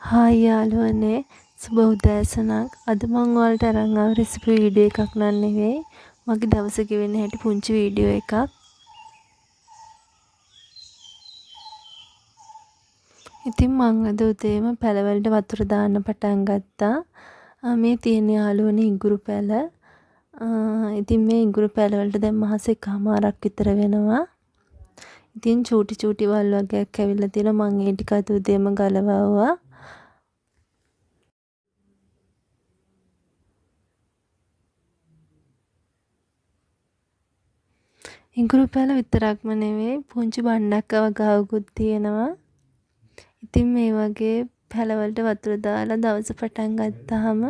Hi යාළුවනේ සුබ උදෑසනක්. අද මම ඔයාලට අරන් ආව රෙසිපි වීඩියෝ එකක් නන් නෙවෙයි. මගේ දවස ගෙවෙන හැටි පුංචි වීඩියෝ එකක්. ඉතින් මම අද උදේම පැලවලට වතුර දාන්න පටන් ගත්තා. මේ තියෙන යාළුවනේ ඉඟුරු පැල. ඉතින් මේ ඉඟුරු පැල වලට දැන් මාස එකමාරක් විතර වෙනවා. ඉතින් චූටි චූටි වල් වගේක් ඇවිල්ලා තියෙනවා. මම ඒ ටික අද උදේම ගලවුවා. ඉඟුරු පැල විතරක්ම නෙවෙයි පුංචි බණ්ඩක් වගාවකුත් තියෙනවා. ඉතින් මේ වගේ පැලවලට වතුර දාලා දවස පටන් ගත්තාම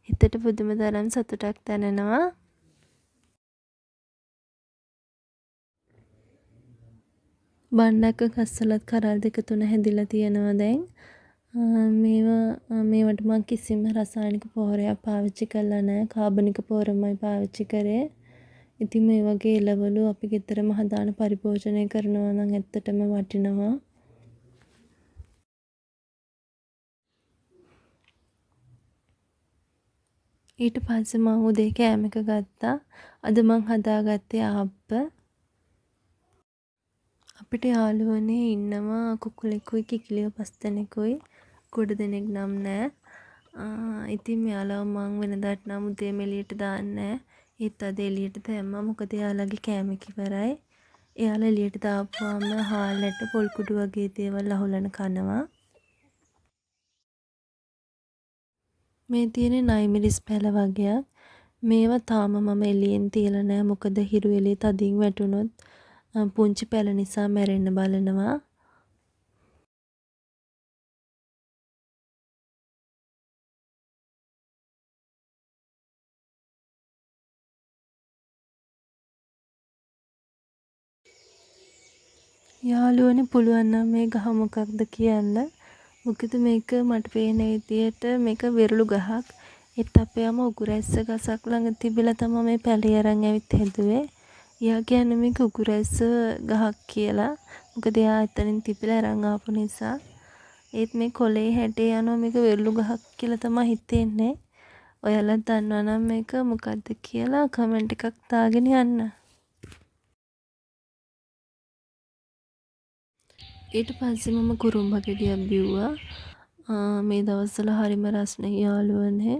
හිතට පුදුම තරම් සතුටක් දැනෙනවා. බණ්ඩක්ක ගස්වලත් කරල් දෙක තුන හැදිලා තියෙනවා දැන්. මේවට මම කිසිම රසායනික පොහොරයක් පාවිච්චි කරලා නැහැ. කාබනික පොහොරමයි පාවිච්චි කරේ. ඉතින් මේ වගේ එළවලු අපි ගෙදරම හදාන පරිභෝජනය කරනවා නම් ඇත්තටම වටිනවා. ඊට පස්සේ මම උදේ කෑම එක ගත්තා. අද මං හදාගත්තේ ආප්ප. අපිට යාළුවනේ ඉන්නවා කුකුලෙකුයි කිකිලියෝ 5 දෙනෙකුයි. ගොඩ දෙනෙක් නම් නෑ. ඉතින් මෙයාලව මං වෙනදාට නම් උදේම එළියට දාන්නේ නෑ. ඒත් අද එළියට දැම්මා. මොකද එයාලගේ කෑම එක ඉවරයි. එයාලා එළියට දාපුවාම හාල්ලට පොල් කුඩු වගේ දේවල් අහුලන කනවා. මේ තියෙන නයිමිරිස් පැල වගේක්. මේවා තාම මම එළියෙන් තියලා නෑ. මොකද හිරු එළිය තදින් වැටුනොත් පුංචි පැල නිසා මැරෙන්න බලනවා. යාළුවනේ පුළුවන් නම් මේ ගහ මොකක්ද කියන්න. මොකද මේක මට පේන විදියට මේක වෙරළු ගහක්. ඒත් අපේ අම්මා උගුරැස්ස ගසක් ළඟ තිබිලා තමයි මේ පැලේ අරන් ඇවිත් හැදුවේ. එයා කියන්නේ මේක උගුරැස්ස ගහක් කියලා. මොකද එයා එතනින් තිබිලා අරන් ආපු නිසා. ඒත් මේ කොලේ හැටේ යනවා මේක වෙරළු ගහක් කියලා තමයි හිතෙන්නේ. ඔයාලා දන්නවා නම් මේක මොකක්ද කියලා කමෙන්ට් එකක් දාගෙන යන්න. ඊට පස්සේ මම කුරුම්බ ගෙඩියක් බිව්වා. මේ දවස්වල හරිම රස්නේ යාළුවනේ.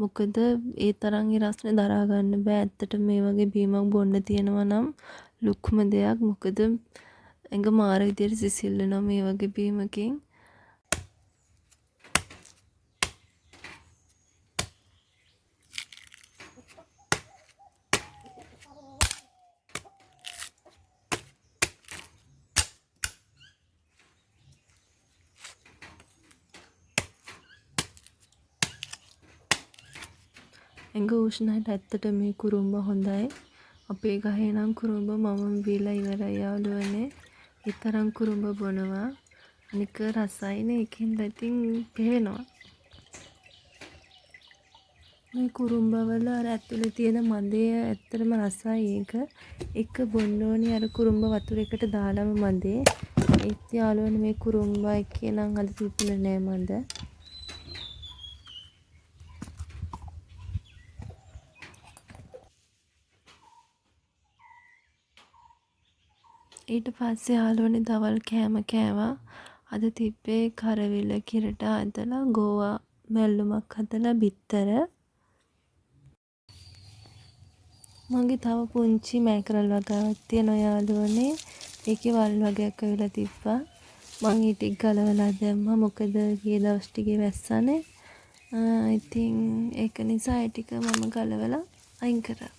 මොකද ඒ තරම් රස්නේ දරා ගන්න බෑ. ඇත්තට මේ වගේ බීමක් බොන්න තියෙනවා නම් ලොකුම දෙයක්. මොකද ඇඟ මාර විදියට සිසිල් වෙනවා මේ වගේ බීමකින්. ඇඟ උෂ්ණයට ඇත්තට මේ කුරුම්බ හොඳයි. අපේ ගහේ නම් කුරුම්බ මම බීලා ඉවරයි යාළුවනේ. ඒ තරම් කුරුම්බ බොනවා. අනික රසයිනේ ඒකෙන් ඉතින් පේනවා. මේ කුරුම්බ වල අර ඇතුලේ තියෙන මදේ ඇත්තටම රසයි ඒක. එක බොන්න ඕනි අර කුරුම්බ වතුරේකට දාලම මදේ. ඒත් යාළුවනේ මේ කුරුම්බ එකේ නම් අද තිබුණේ නෑ මද. ඊට පස්සේ යාළුවනේ දවල් කෑම කෑවා. අද තිබ්බේ කරවිල කිරට හදලා ගෝවා මැල්ලුමක් හදලා බිත්තර. මගේ තව පුංචි මෑකරල් වගාවක් තියෙනවා යාළුවනේ. ඒකේ වල් වගයක් ඇවිල්ලා තිබ්බා. මං ඒ ටික ගලවලා දැම්මා. මොකද ගිය දවස් ටිකේ වැස්සනේ. ඉතින් ඒක නිසා ඒ ටික මම ගලවලා අයින් කරා.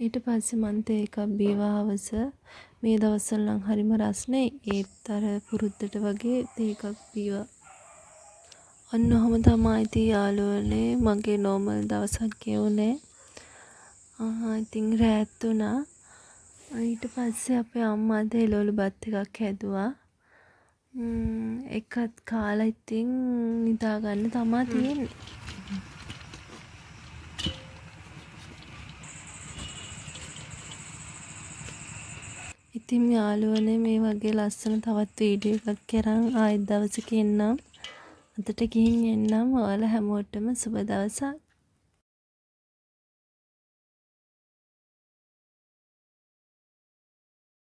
ඊට පස්සේ මං තේ එකක් බීවා හවස. මේ දවස්වල නම් හරිම රස්නේ. ඒත් අර පුරුද්දට වගේ තේ එකක් බීවා. ඔන්න ඔහොම තමයි ඉතින් යාළුවනේ මගේ නෝමල් දවසක් ගෙවුනේ. ඉතින් රෑත් වුණා. ඊට පස්සේ අපේ අම්මා අද එළවලු බත් එකක් හැදුවා. එකත් කාලා ඉතින් නිදාගන්න තමා තියෙන්නේ. ඉතින් යාළුවනේ මේ වගේ ලස්සන තවත් වීඩියෝ එකක් කරන් ආයෙත් දවසක එන්නම්. අදට ගිහින් එන්නම්. ඔයාලා හැමෝටම සුබ දවසක්.